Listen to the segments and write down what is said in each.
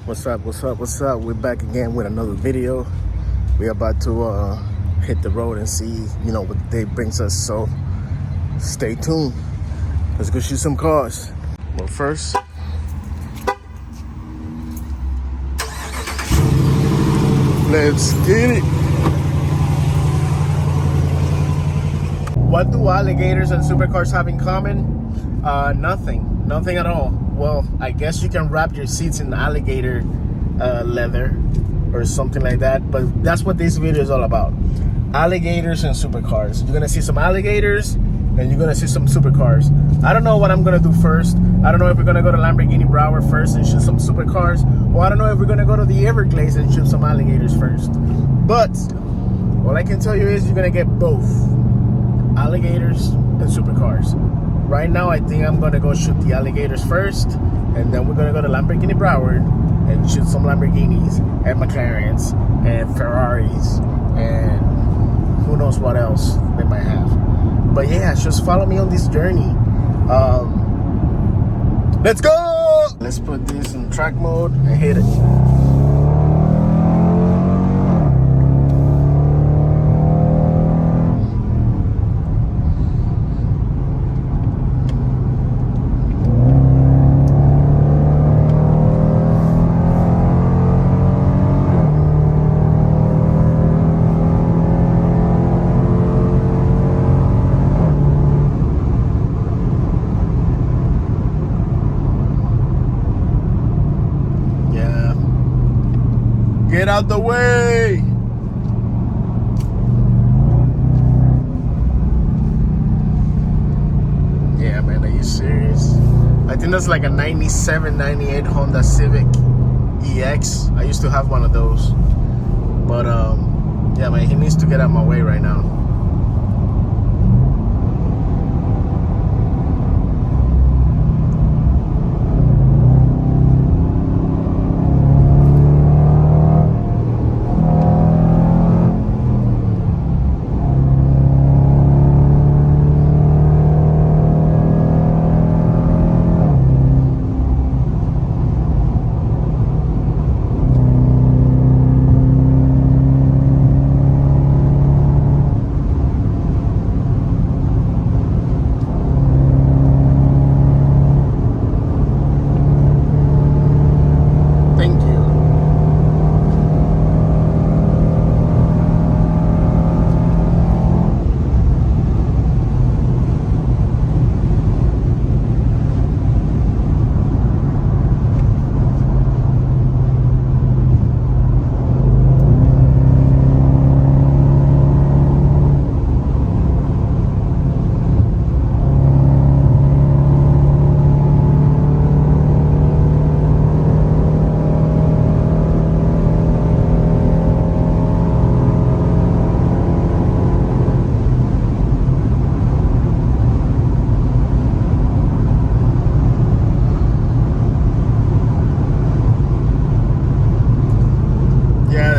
What's up? We're back again with another video. We're about to hit the road and see, what the day brings us. So stay tuned. Let's go shoot some cars. But first, let's get it. What do alligators and supercars have in common? Nothing at all. Well, I guess you can wrap your seats in alligator leather or something like that, but that's what this video is all about. Alligators and supercars. You're gonna see some alligators and you're gonna see some supercars. I don't know what I'm gonna do first. I don't know if we're gonna go to Lamborghini Broward first and shoot some supercars, or I don't know if we're gonna go to the Everglades and shoot some alligators first. But all I can tell you is you're gonna get both alligators and supercars. Right now, I think I'm gonna go shoot the alligators first, and then we're gonna go to Lamborghini Broward and shoot some Lamborghinis and McLarens and Ferraris and who knows what else they might have. But yeah, just follow me on this journey. Let's go! Let's put this in track mode and hit it. Get out the way! Yeah, man, are you serious? I think that's like a 97, 98 Honda Civic EX. I used to have one of those. But, yeah, man, he needs to get out of my way right now.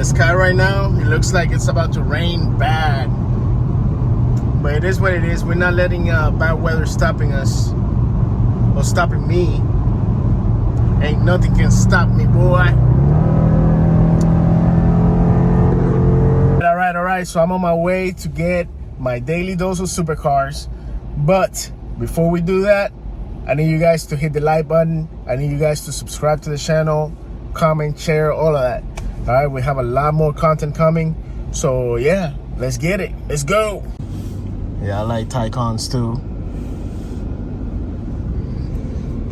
Sky right now, it looks like it's about to rain bad, but it is what it is. We're not letting bad weather stopping us or stopping me. Ain't nothing can stop me, boy. All right, so I'm on my way to get my daily dose of supercars, but before we do that, I need you guys to hit the like button. I need you guys to subscribe to the channel, comment, share, all of that. All right, we have a lot more content coming. So yeah, let's get it. Let's go. Yeah, I like Taycans too.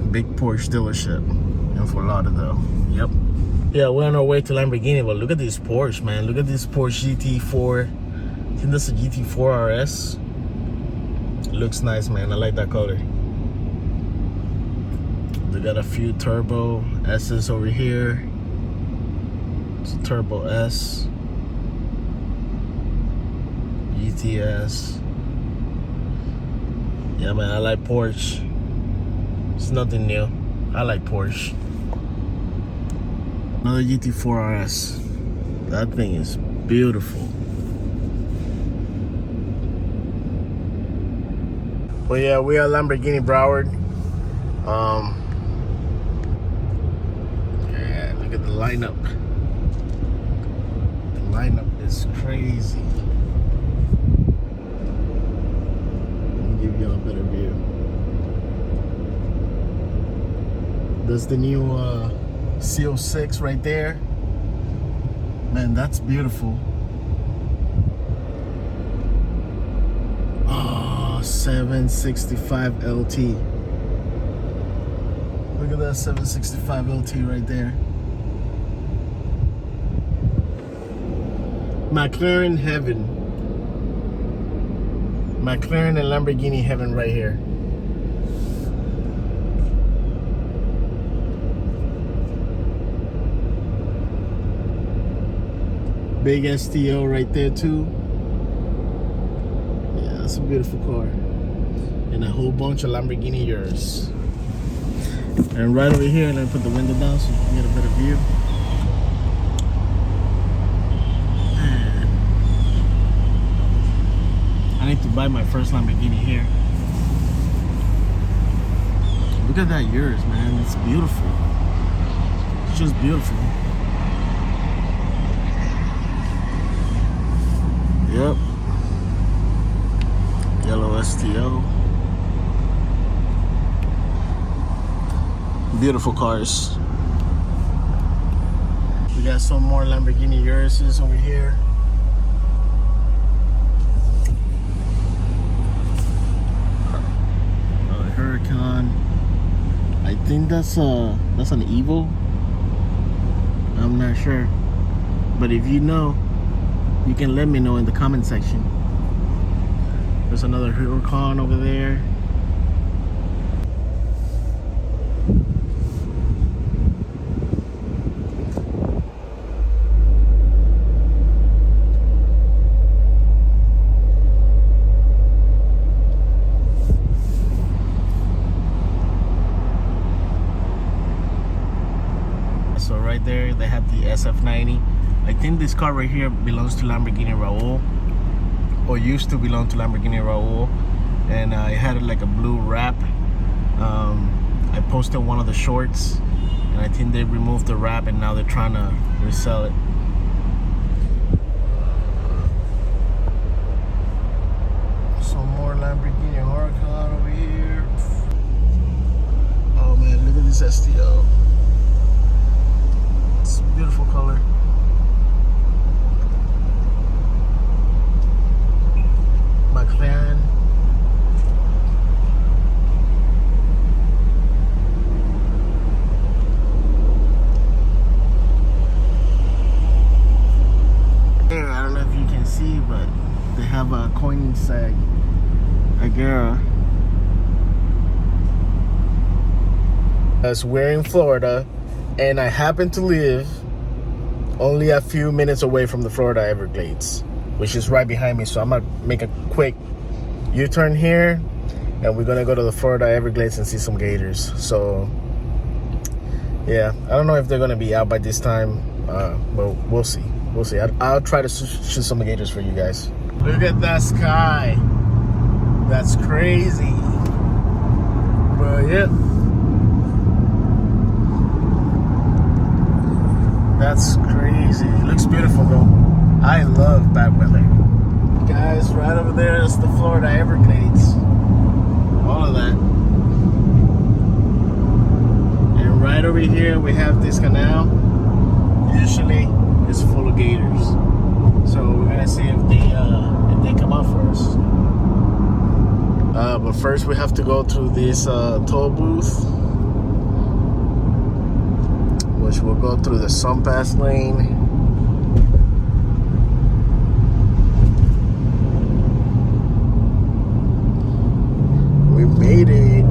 Big Porsche dealership in Fort Lauderdale. Yep. Yeah, we're on our way to Lamborghini, but look at this Porsche, man. Look at this Porsche GT4. I think that's a GT4 RS. Looks nice, man. I like that color. They got a few turbo S's over here. It's a Turbo S, GTS. Yeah, man, I like Porsche. It's nothing new. I like Porsche. Another GT4 RS. That thing is beautiful. But yeah, we are Lamborghini Broward. Yeah, look at the lineup. The lineup is crazy. Let me give y'all a better view. There's the new CO6 right there. Man, that's beautiful. Oh, 765 LT. Look at that 765 LT right there. McLaren heaven. McLaren and Lamborghini heaven right here. Big STO right there too. Yeah, that's a beautiful car. And a whole bunch of Lamborghini yours. And right over here, let me put the window down so you can get a better view. Man. I need to buy my first Lamborghini here. Look at that yours, man. It's beautiful. It's just beautiful. Yep. Yellow STO. Beautiful cars. We got some more Lamborghini Urises over here. Huracan. I think that's an Evo. I'm not sure, but if you know, you can let me know in the comment section. There's another Huracan over there. So right there, they have the SF90. I think this car right here belongs to Lamborghini Raul, or used to belong to Lamborghini Raul, and it had like a blue wrap. I posted one of the shorts, and I think they removed the wrap, and now they're trying to resell it. Some more Lamborghini Huracan over here. Oh man, look at this STO. It's a beautiful color. McLaren. Here, I don't know if you can see, but they have a Koenigsegg Agera. As we're in Florida, and I happen to live only a few minutes away from the Florida Everglades, which is right behind me. So I'm gonna make a quick U-turn here, and we're gonna go to the Florida Everglades and see some gators. So yeah, I don't know if they're gonna be out by this time, but we'll see. We'll see. I'll try to shoot some gators for you guys. Look at that sky. That's crazy. But yeah, that's crazy. It looks beautiful though. I love bad weather. Guys, right over there is the Florida Everglades. All of that. And right over here we have this canal. Usually it's full of gators. So we're gonna see if they come out for us. But first we have to go through this toll booth, which will go through the SunPass lane. We made it.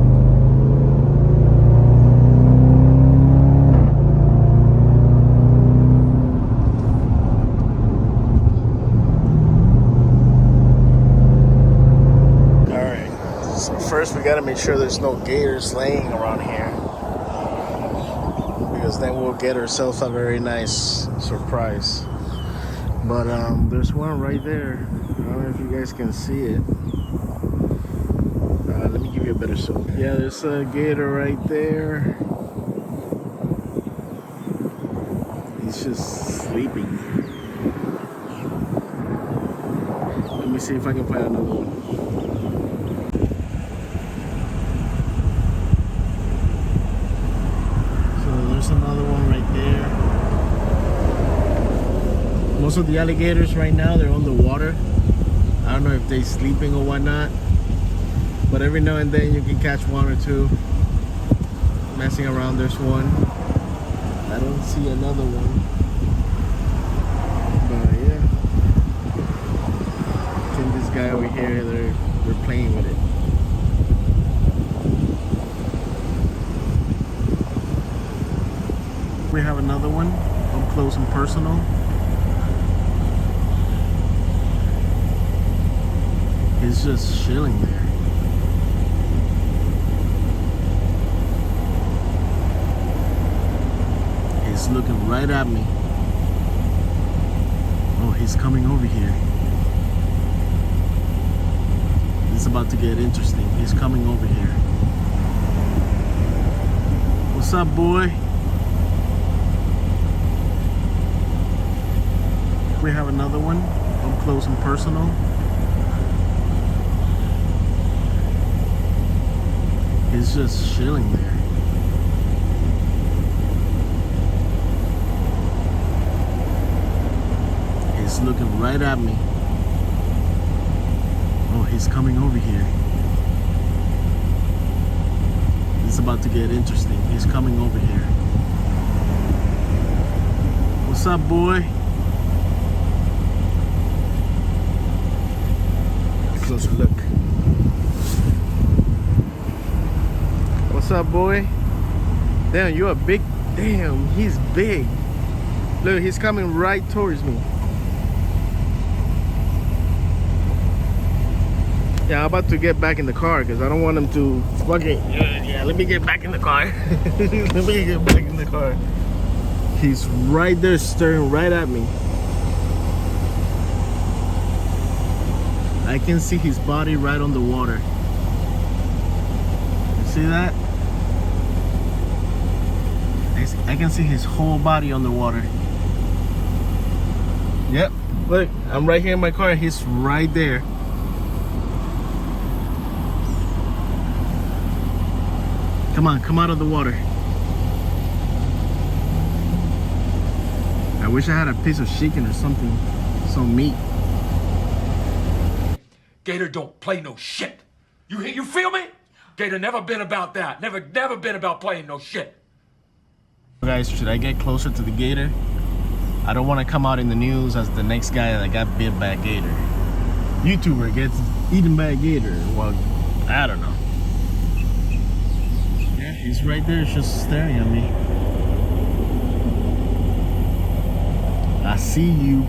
Alright, so first we gotta make sure there's no gators laying around here, because then we'll get ourselves a very nice surprise. But there's one right there. I don't know if you guys can see it. Let me give you a better zoom. Yeah, there's a gator right there. He's just sleeping. Let me see if I can find another one. So there's another one right there. Most of the alligators right now, they're on the water. I don't know if they're sleeping or whatnot, but every now and then you can catch one or two messing around. There's one. I don't see another one, but yeah, I think this guy over here, they're playing with it. We have another one up close and personal. He's just chilling there. He's looking right at me. Oh, he's coming over here. It's about to get interesting. He's coming over here. What's up, boy? We have another one up close and personal. He's just chilling there. He's looking right at me. Oh, he's coming over here. It's about to get interesting. He's coming over here. What's up, boy? Closer look. What's up, boy? Damn, you're a big... Damn, he's big. Look, he's coming right towards me. Yeah, I'm about to get back in the car because I don't want him to fucking... Yeah, let me get back in the car. Let me get back in the car. He's right there staring right at me. I can see his body right on the water. You see that? I can see his whole body on the water. Yep, look, I'm right here in my car. He's right there. Come on, come out of the water. I wish I had a piece of chicken or something, some meat. Gator don't play no shit. You feel me? Gator never been about that. Never been about playing no shit. Guys, should I get closer to the gator? I don't want to come out in the news as the next guy that got bit by a gator. YouTuber gets eaten by a gator. Well, I don't know. Yeah, he's right there just staring at me. I see you.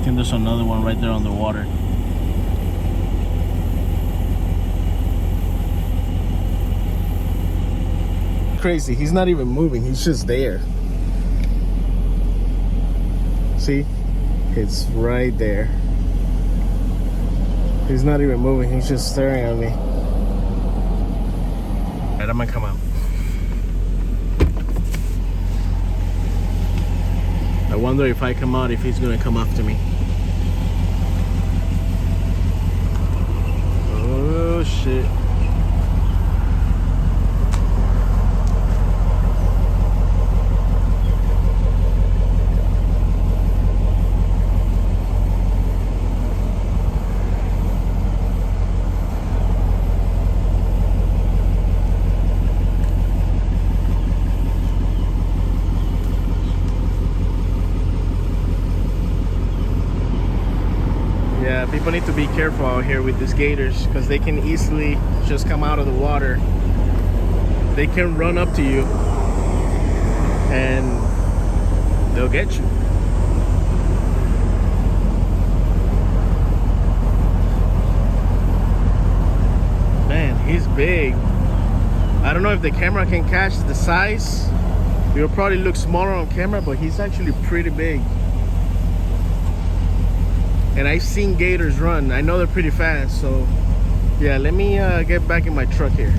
I think there's another one right there on the water. Crazy, he's not even moving, he's just there. See, it's right there. He's not even moving, he's just staring at me. Alright, I'm gonna come out. I wonder if I come out, if he's gonna come after me. Oh shit. Yeah, people need to be careful out here with these gators because they can easily just come out of the water. They can run up to you and they'll get you. Man, he's big. I don't know if the camera can catch the size. It'll probably look smaller on camera, but he's actually pretty big. And I've seen gators run. I know they're pretty fast, so Yeah, let me get back in my truck here.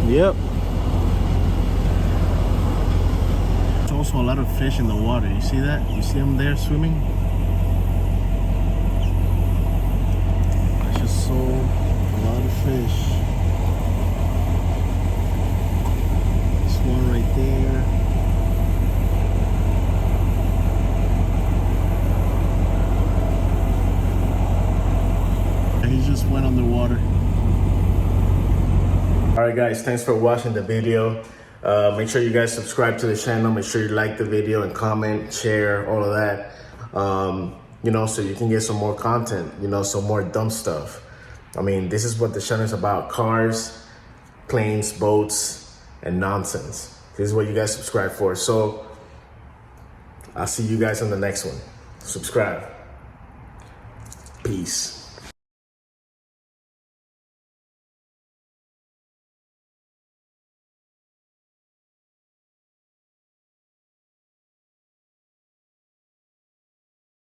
Yep. There's also a lot of fish in the water. You see that? You see them there swimming? I just saw a lot of fish. This one right there. He just went underwater. Alright guys, thanks for watching the video. Make sure you guys subscribe to the channel. Make sure you like the video and comment, share, all of that. You know, so you can get some more content, you know, some more dumb stuff. I mean, this is what the channel is about: cars, planes, boats, and nonsense. This is what you guys subscribe for. So I'll see you guys on the next one. Subscribe. Peace.